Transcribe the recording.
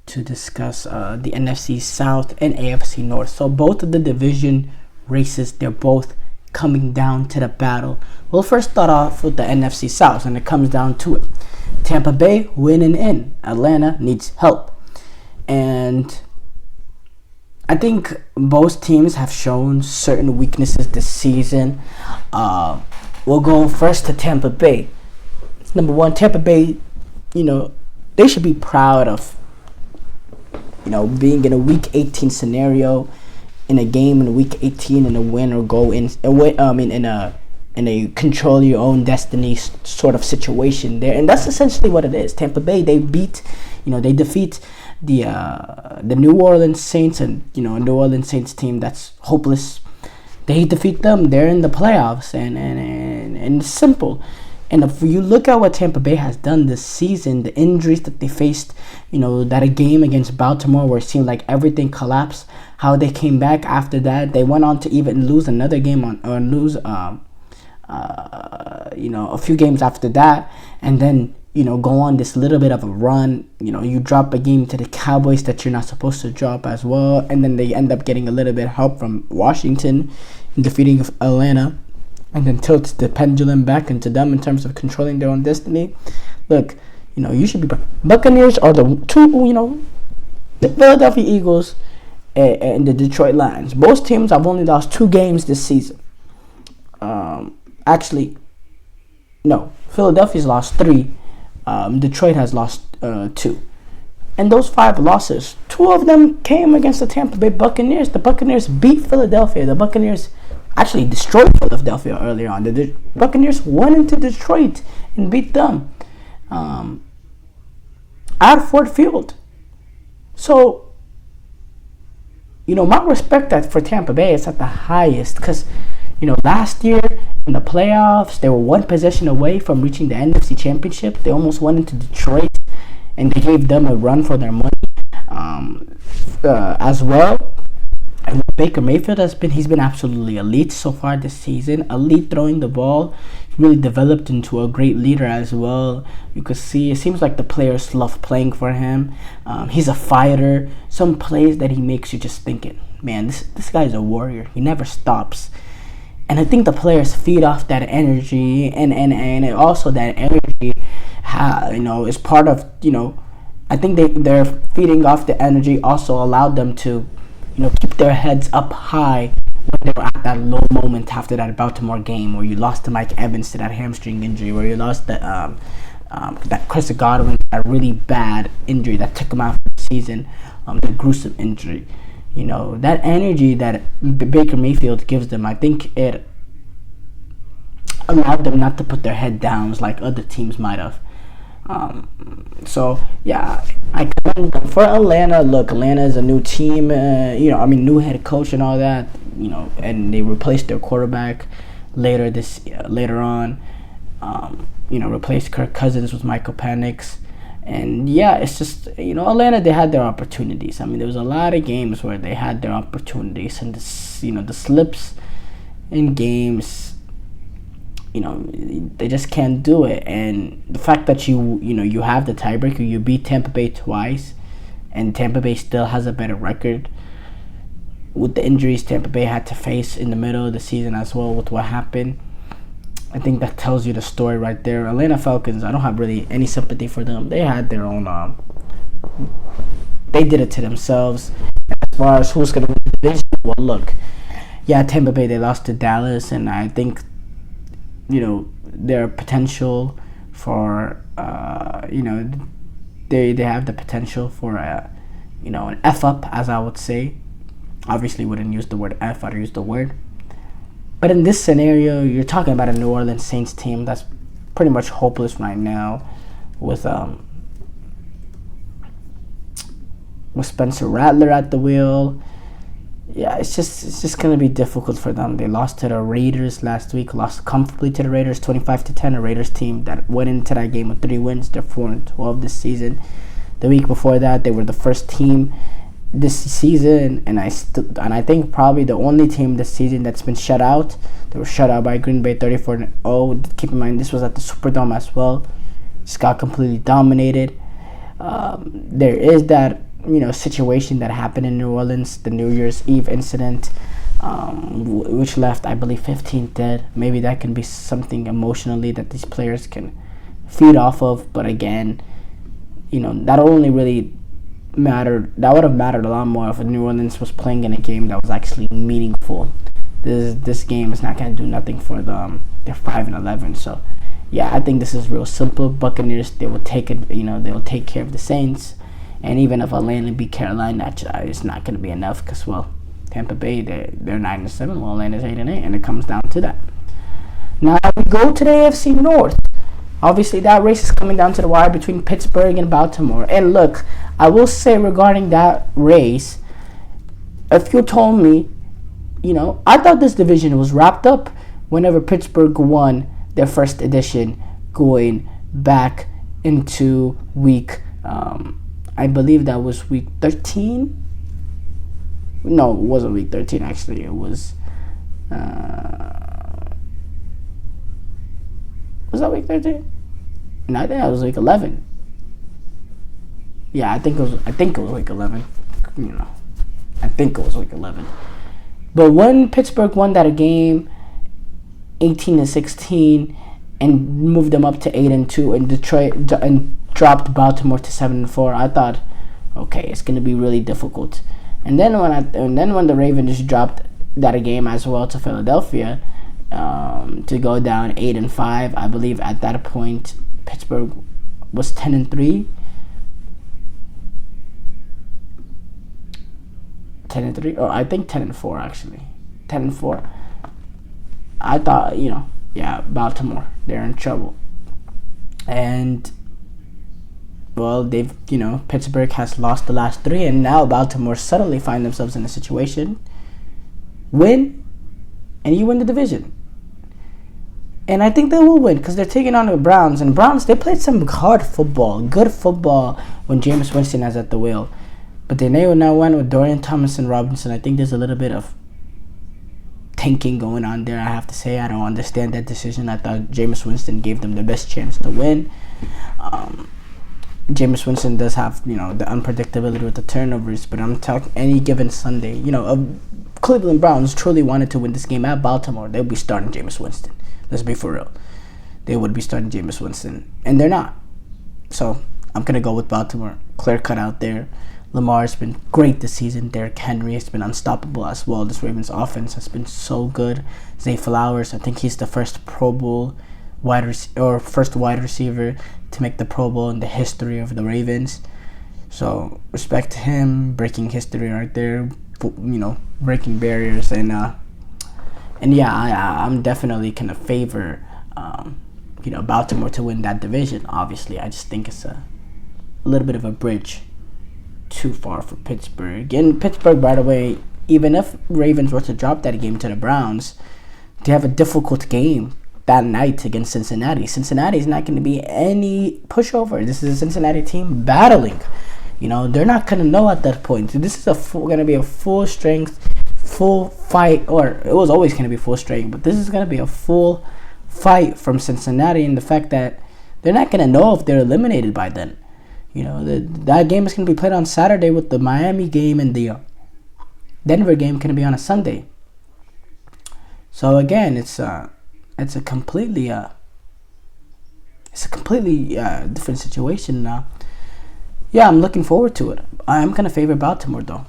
to discuss the NFC South and AFC North. So both of the division races, they're both coming down to the battle. We'll first start off with the NFC South, and it comes down to it. Tampa Bay winning in. Atlanta needs help. And I think both teams have shown certain weaknesses this season. We'll go first to Tampa Bay. Number one, Tampa Bay, they should be proud of, being in a Week 18 scenario, in a game in Week 18, in a win or go in a control your own destiny sort of situation there, and that's essentially what it is. Tampa Bay, they defeat the New Orleans Saints, and a New Orleans Saints team that's hopeless. They defeat them. They're in the playoffs, and it's simple. And if you look at what Tampa Bay has done this season, the injuries that they faced, that a game against Baltimore where it seemed like everything collapsed, how they came back after that. They went on to even lose another game a few games after that, and then go on this little bit of a run. You drop a game to the Cowboys that you're not supposed to drop as well, and then they end up getting a little bit of help from Washington in defeating Atlanta, and then tilts the pendulum back into them in terms of controlling their own destiny. Look, you should be. Buccaneers are the two, the Philadelphia Eagles and the Detroit Lions. Both teams have only lost 2 games this season. Actually, no. Philadelphia's lost 3. Detroit has lost 2. And those 5 losses, 2 of them came against the Tampa Bay Buccaneers. The Buccaneers beat Philadelphia. The Buccaneers actually destroyed Philadelphia earlier on. The Buccaneers went into Detroit and beat them at Ford Field. So, my respect for Tampa Bay is at the highest, because last year in the playoffs, they were 1 possession away from reaching the NFC Championship. They almost went into Detroit, and they gave them a run for their money as well. And Baker Mayfield he's been absolutely elite so far this season. Elite throwing the ball. He really developed into a great leader as well. You could see, it seems like the players love playing for him. He's a fighter. Some plays that he makes, you're just thinking, man, this guy's a warrior. He never stops. And I think the players feed off that energy, and also that energy, is part of, I think they're feeding off the energy also allowed them to, keep their heads up high when they were at that low moment after that Baltimore game where you lost to Mike Evans to that hamstring injury, where you lost that Chris Godwin, a really bad injury that took him out for the season, the gruesome injury. That energy that Baker Mayfield gives them, I think it allowed them not to put their head down like other teams might have. So yeah, I commend them. For Atlanta, look, Atlanta is a new team, new head coach and all that, and they replaced their quarterback later on. Replaced Kirk Cousins with Michael Penix. And yeah, it's just, Atlanta, they had their opportunities. There was a lot of games where they had their opportunities, and the slips in games, they just can't do it. And the fact that you have the tiebreaker, you beat Tampa Bay twice, and Tampa Bay still has a better record. With the injuries Tampa Bay had to face in the middle of the season as well with what happened, I think that tells you the story right there. Atlanta Falcons, I don't have really any sympathy for them. They had their own, they did it to themselves. As far as who's going to win the division, well, look, yeah, Tampa Bay, they lost to Dallas, and I think, their potential for, they have the potential for, an F-up, as I would say. Obviously, wouldn't use the word F, I'd use the word. But in this scenario, you're talking about a New Orleans Saints team that's pretty much hopeless right now, with Spencer Rattler at the wheel. Yeah, it's just gonna be difficult for them. They lost to the Raiders last week, lost comfortably to the Raiders, 25-10. A Raiders team that went into that game with 3 wins. They're 4-12 this season. The week before that, they were the first team this season, and I think probably the only team this season that's been shut out. They were shut out by Green Bay 34-0. Keep in mind, this was at the Superdome as well. Just got completely dominated. There is that situation that happened in New Orleans, the New Year's Eve incident, which left, I believe, 15 dead. Maybe that can be something emotionally that these players can feed off of. But again, that only really mattered. That would have mattered a lot more if New Orleans was playing in a game that was actually meaningful. This game is not going to do nothing for them. They're 5-11, so yeah, I think this is real simple. Buccaneers, they will take it. They will take care of the Saints, and even if Atlanta beat Carolina, it's not going to be enough because, well, Tampa Bay, they're 9-7, while Atlanta's 8-8, and it comes down to that. Now we go to the AFC North. Obviously, that race is coming down to the wire between Pittsburgh and Baltimore. And look, I will say regarding that race, if you told me, I thought this division was wrapped up whenever Pittsburgh won their first edition going back into week, I believe that was week 13. No, it wasn't week 13, actually. It was, was that week 13? No, I think that was week 11. Yeah, I think it was week 11. I think it was week 11. But when Pittsburgh won that game 18-16 and moved them up to 8-2, and Detroit and dropped Baltimore to 7-4, I thought, okay, it's going to be really difficult. And then when the Ravens dropped that game as well to Philadelphia, to go down 8-5, I believe at that point Pittsburgh was 10-3. 10-3, or I think 10-4 actually. 10-4. I thought, Baltimore, they're in trouble. And well, Pittsburgh has lost the last 3, and now Baltimore suddenly find themselves in a situation, win, and you win the division. And I think they will win because they're taking on the Browns. And Browns, they played some hard football, good football when Jameis Winston is at the wheel. But they now went with Dorian Thompson-Robinson. I think there's a little bit of tanking going on there, I have to say. I don't understand that decision. I thought Jameis Winston gave them the best chance to win. Jameis Winston does have, the unpredictability with the turnovers, but I'm talking any given Sunday, Cleveland Browns truly wanted to win this game at Baltimore, they would be starting Jameis Winston. Let's be for real. They would be starting Jameis Winston, and they're not. So I'm going to go with Baltimore. Clear cut out there. Lamar's been great this season. Derrick Henry has been unstoppable as well. This Ravens offense has been so good. Zay Flowers, I think he's the first Pro Bowl first wide receiver to make the Pro Bowl in the history of the Ravens. So respect to him, breaking history right there. Breaking barriers, and yeah, I'm definitely gonna favor Baltimore to win that division. Obviously, I just think it's a little bit of a bridge too far for Pittsburgh. And Pittsburgh, by the way, even if Ravens were to drop that game to the Browns, they have a difficult game that night against Cincinnati. Cincinnati is not going to be any pushover. This is a Cincinnati team battling. They're not going to know at that point. This is going to be a full strength, full fight, or it was always going to be full strength, but this is going to be a full fight from Cincinnati, and the fact that they're not going to know if they're eliminated by then. That game is going to be played on Saturday, with the Miami game and the Denver game going to be on a Sunday. So again, it's a completely different situation now. Yeah, I'm looking forward to it. I'm going to favor Baltimore though.